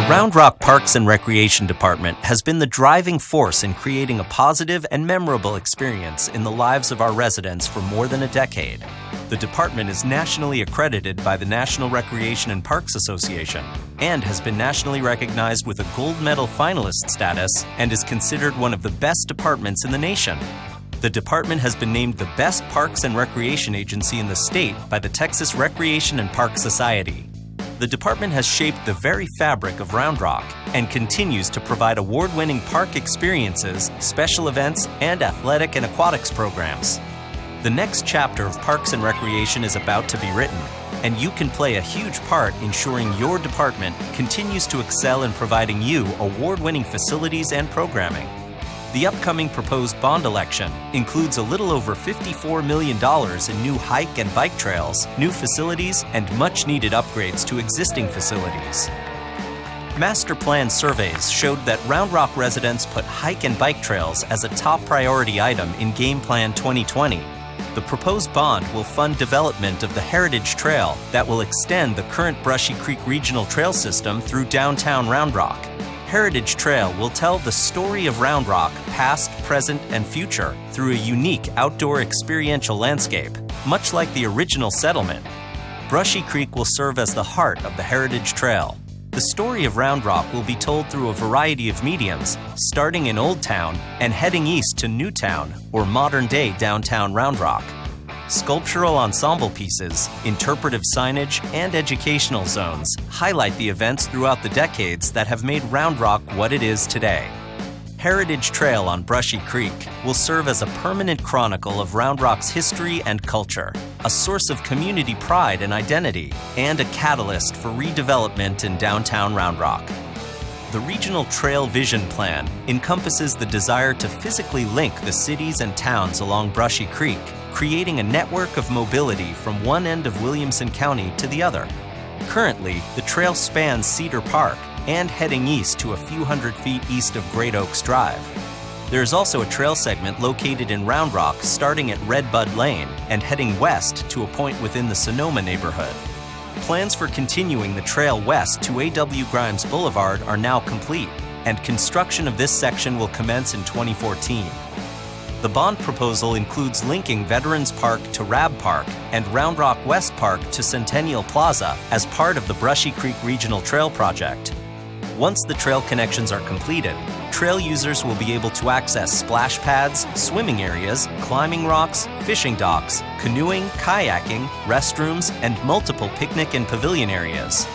Round Rock Parks and Recreation Department has been the driving force in creating a positive and memorable experience in the lives of our residents for more than a decade. The department is nationally accredited by the National Recreation and Parks Association and has been nationally recognized with a gold medal finalist status and is considered one of the best departments in the nation. The department has been named the best parks and recreation agency in the state by the Texas Recreation and Park Society. The department has shaped the very fabric of Round Rock and continues to provide award-winning park experiences, special events, and athletic and aquatics programs. The next chapter of Parks and Recreation is about to be written, and you can play a huge part ensuring your department continues to excel in providing you award-winning facilities and programming. The upcoming proposed bond election includes a little over $54 million in new hike and bike trails, new facilities, and much-needed upgrades to existing facilities. Master plan surveys showed that Round Rock residents put hike and bike trails as a top priority item in Game Plan 2020. The proposed bond will fund development of the Heritage Trail that will extend the current Brushy Creek Regional Trail System through downtown Round Rock. Heritage Trail will tell the story of Round Rock, past, present, and future, through a unique outdoor experiential landscape, much like the original settlement. Brushy Creek will serve as the heart of the Heritage Trail. The story of Round Rock will be told through a variety of mediums, starting in Old Town and heading east to New Town, or modern-day downtown Round Rock. Sculptural ensemble pieces, interpretive signage, and educational zones highlight the events throughout the decades that have made Round Rock what it is today. Heritage Trail on Brushy Creek will serve as a permanent chronicle of Round Rock's history and culture, a source of community pride and identity, and a catalyst for redevelopment in downtown Round Rock. The Regional Trail Vision Plan encompasses the desire to physically link the cities and towns along Brushy Creek, creating a network of mobility from one end of Williamson County to the other. Currently, the trail spans Cedar Park and heading east to a few hundred feet east of Great Oaks Drive. There is also a trail segment located in Round Rock starting at Redbud Lane and heading west to a point within the Sonoma neighborhood. Plans for continuing the trail west to A.W. Grimes Boulevard are now complete, and construction of this section will commence in 2014. The bond proposal includes linking Veterans Park to Rabb Park and Round Rock West Park to Centennial Plaza as part of the Brushy Creek Regional Trail Project. Once the trail connections are completed, trail users will be able to access splash pads, swimming areas, climbing rocks, fishing docks, canoeing, kayaking, restrooms, and multiple picnic and pavilion areas.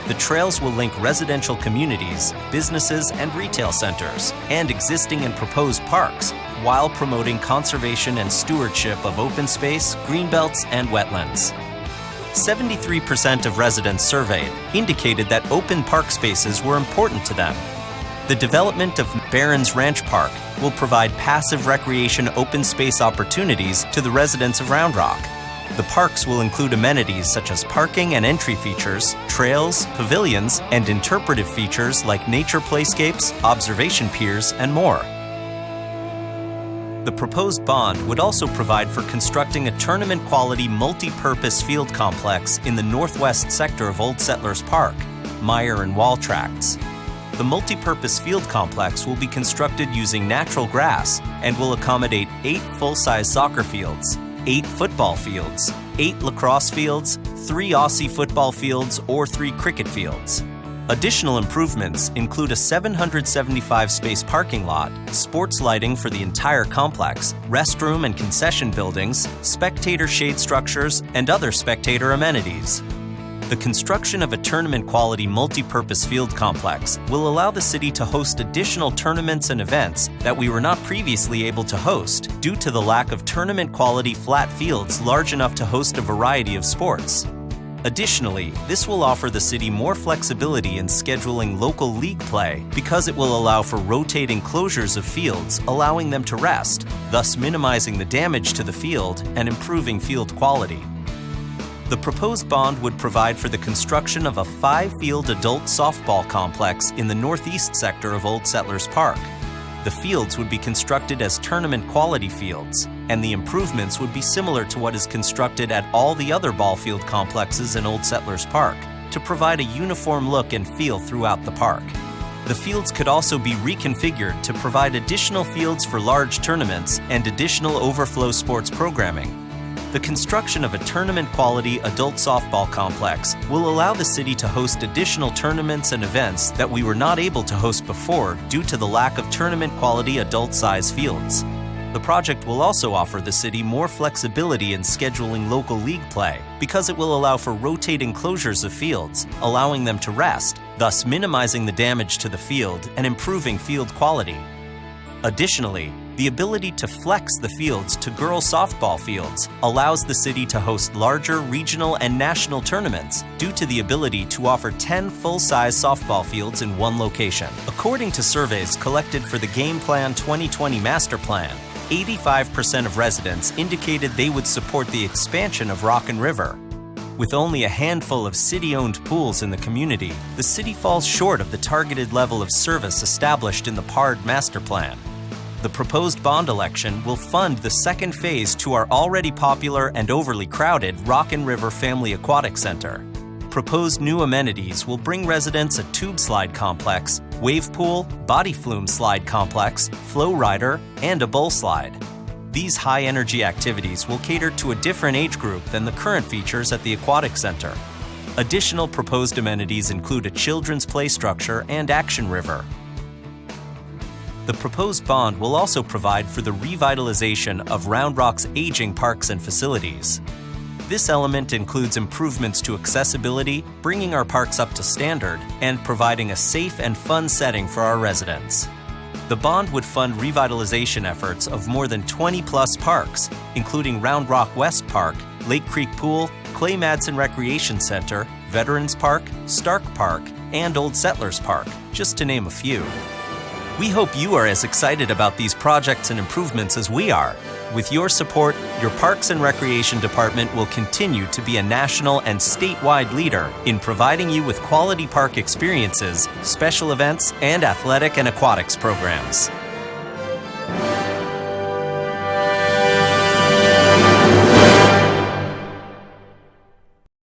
The trails will link residential communities, businesses, and retail centers, and existing and proposed parks, while promoting conservation and stewardship of open space, greenbelts, and wetlands. 73% of residents surveyed indicated that open park spaces were important to them. The development of Barron's Ranch Park will provide passive recreation open space opportunities to the residents of Round Rock. The parks will include amenities such as parking and entry features, trails, pavilions, and interpretive features like nature playscapes, observation piers, and more. The proposed bond would also provide for constructing a tournament-quality multi-purpose field complex in the northwest sector of Old Settlers Park, Meyer and Wall Tracts. The multi-purpose field complex will be constructed using natural grass and will accommodate 8 full-size soccer fields, 8 football fields, 8 lacrosse fields, 3 Aussie football fields, or 3 cricket fields. Additional improvements include a 775-space parking lot, sports lighting for the entire complex, restroom and concession buildings, spectator shade structures, and other spectator amenities. The construction of a tournament-quality multi-purpose field complex will allow the city to host additional tournaments and events that we were not previously able to host due to the lack of tournament-quality flat fields large enough to host a variety of sports. Additionally, this will offer the city more flexibility in scheduling local league play because it will allow for rotating closures of fields, allowing them to rest, thus minimizing the damage to the field and improving field quality. The proposed bond would provide for the construction of a 5-field adult softball complex in the northeast sector of Old Settlers Park. The fields would be constructed as tournament-quality fields, and the improvements would be similar to what is constructed at all the other ball field complexes in Old Settlers Park. to provide a uniform look and feel throughout the park. The fields could also be reconfigured to provide additional fields for large tournaments and additional overflow sports programming. The construction of a tournament-quality adult softball complex will allow the city to host additional tournaments and events that we were not able to host before due to the lack of tournament-quality adult-size fields. The project will also offer the city more flexibility in scheduling local league play because it will allow for rotating closures of fields, allowing them to rest, thus minimizing the damage to the field and improving field quality. Additionally, the ability to flex the fields to girls' softball fields allows the city to host larger regional and national tournaments due to the ability to offer 10 full-size softball fields in one location. According to surveys collected for the Game Plan 2020 Master Plan, 85% of residents indicated they would support the expansion of Rockin' River. With only a handful of city-owned pools in the community, the city falls short of the targeted level of service established in the PARD Master Plan. The proposed bond election will fund the second phase to our already popular and overly crowded Rockin' River Family Aquatic Center. Proposed new amenities will bring residents a tube slide complex, wave pool, body flume slide complex, flow rider, and a bowl slide. These high-energy activities will cater to a different age group than the current features at the Aquatic Center. Additional proposed amenities include a children's play structure and action river. The proposed bond will also provide for the revitalization of Round Rock's aging parks and facilities. This element includes improvements to accessibility, bringing our parks up to standard, and providing a safe and fun setting for our residents. The bond would fund revitalization efforts of more than 20-plus parks, including Round Rock West Park, Lake Creek Pool, Clay Madsen Recreation Center, Veterans Park, Stark Park, and Old Settlers Park, just to name a few. We hope you are as excited about these projects and improvements as we are. With your support, your Parks and Recreation Department will continue to be a national and statewide leader in providing you with quality park experiences, special events, and athletic and aquatics programs.